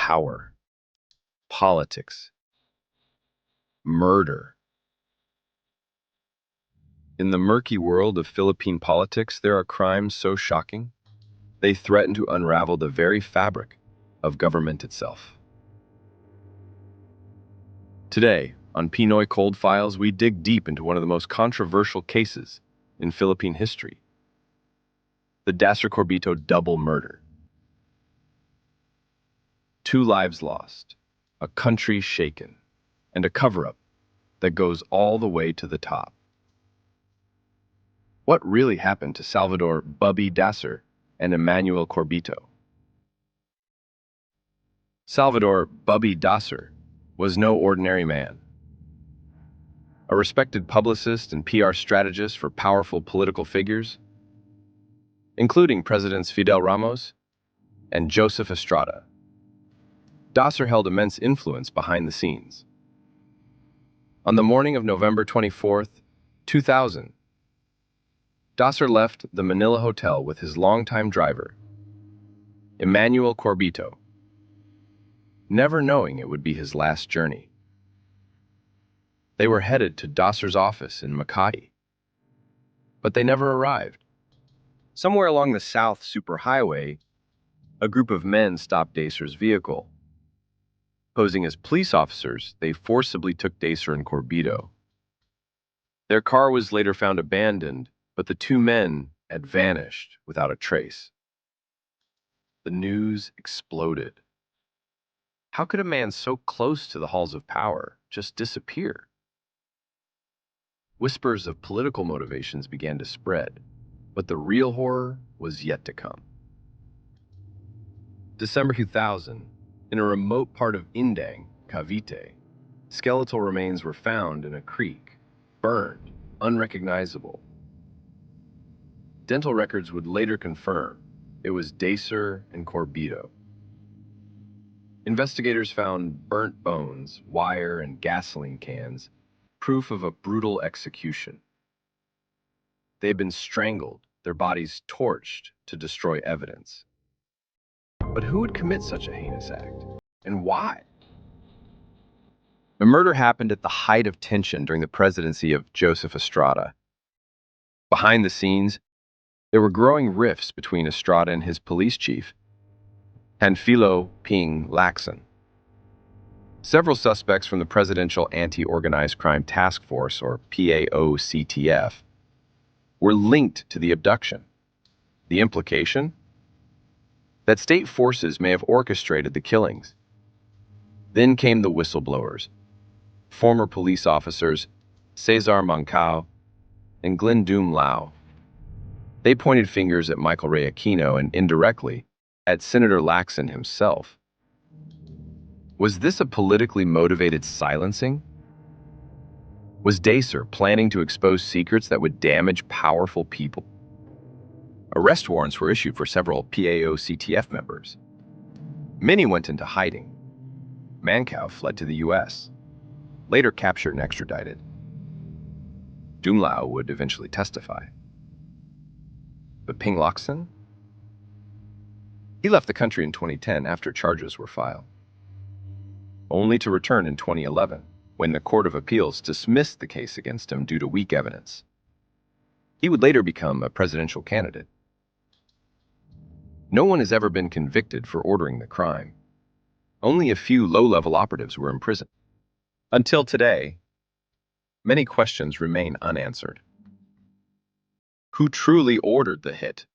power, politics, murder. In the murky world of Philippine politics, there are crimes so shocking, they threaten to unravel the very fabric of government itself. Today, on Pinoy Cold Files, we dig deep into one of the most controversial cases in Philippine history, the Dacer and Corbito double murder. 2 lives lost, a country shaken, and a cover-up that goes all the way to the top. What really happened to Salvador "Bubby" Dacer and Emmanuel Corbito? Salvador "Bubby" Dacer was no ordinary man. A respected publicist and PR strategist for powerful political figures, including Presidents Fidel Ramos and Joseph Estrada. Dacer held immense influence behind the scenes. On the morning of November 24th, 2000, Dacer left the Manila Hotel with his longtime driver, Emmanuel Corbito, never knowing it would be his last journey. They were headed to Dacer's office in Makati, but they never arrived. Somewhere along the South Superhighway, a group of men stopped Dacer's vehicle. Posing as police officers, they forcibly took Dacer and Corbito. Their car was later found abandoned, but the 2 men had vanished without a trace. The news exploded. How could a man so close to the halls of power just disappear? Whispers of political motivations began to spread, but the real horror was yet to come. December 2000, in a remote part of Indang, Cavite, skeletal remains were found in a creek, burned, unrecognizable. Dental records would later confirm it was Dacer and Corbito. Investigators found burnt bones, wire, and gasoline cans, proof of a brutal execution. They had been strangled, their bodies torched to destroy evidence. But who would commit such a heinous act, and why? The murder happened at the height of tension during the presidency of Joseph Estrada. Behind the scenes, there were growing rifts between Estrada and his police chief, Panfilo Ping Lacson. Several suspects from the Presidential Anti-Organized Crime Task Force, or PAOCTF, were linked to the abduction. The implication? That state forces may have orchestrated the killings. Then came the whistleblowers, former police officers Cesar Mancao and Glenn Doom Lau. They pointed fingers at Michael Ray Aquino and indirectly at Senator Lacson himself. Was this a politically motivated silencing? Was Dacer planning to expose secrets that would damage powerful people? Arrest warrants were issued for several PAOCTF members. Many went into hiding. Mancao fled to the U.S., later captured and extradited. Doom Lau would eventually testify. But Ping Lacson? He left the country in 2010 after charges were filed, only to return in 2011 when the Court of Appeals dismissed the case against him due to weak evidence. He would later become a presidential candidate. No one has ever been convicted for ordering the crime. Only a few low-level operatives were imprisoned. Until today, many questions remain unanswered. Who truly ordered the hit?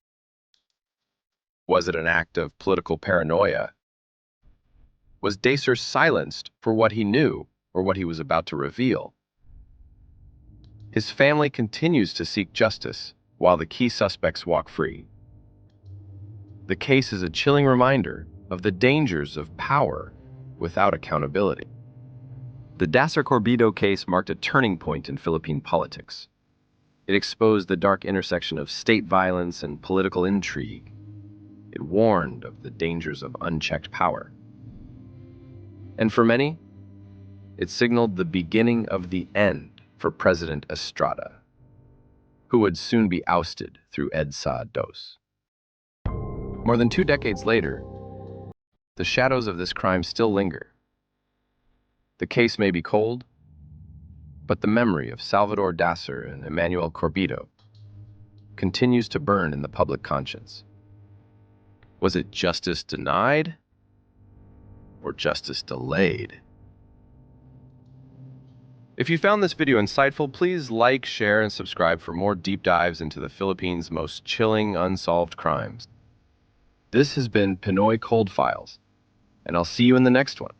Was it an act of political paranoia? Was Dacer silenced for what he knew or what he was about to reveal? His family continues to seek justice while the key suspects walk free. The case is a chilling reminder of the dangers of power without accountability. The Dacer-Corbito case marked a turning point in Philippine politics. It exposed the dark intersection of state violence and political intrigue. It warned of the dangers of unchecked power. And for many, it signaled the beginning of the end for President Estrada, who would soon be ousted through EDSA 2. More than 2 decades later, The shadows of this crime still linger. The case may be cold, but the memory of Salvador Dacer and Emmanuel Corbito continues to burn in the public conscience. Was it justice denied or justice delayed? If you found this video insightful, please like, share, and subscribe for more deep dives into the Philippines' most chilling unsolved crimes. This has been Pinoy Cold Files, and I'll see you in the next one.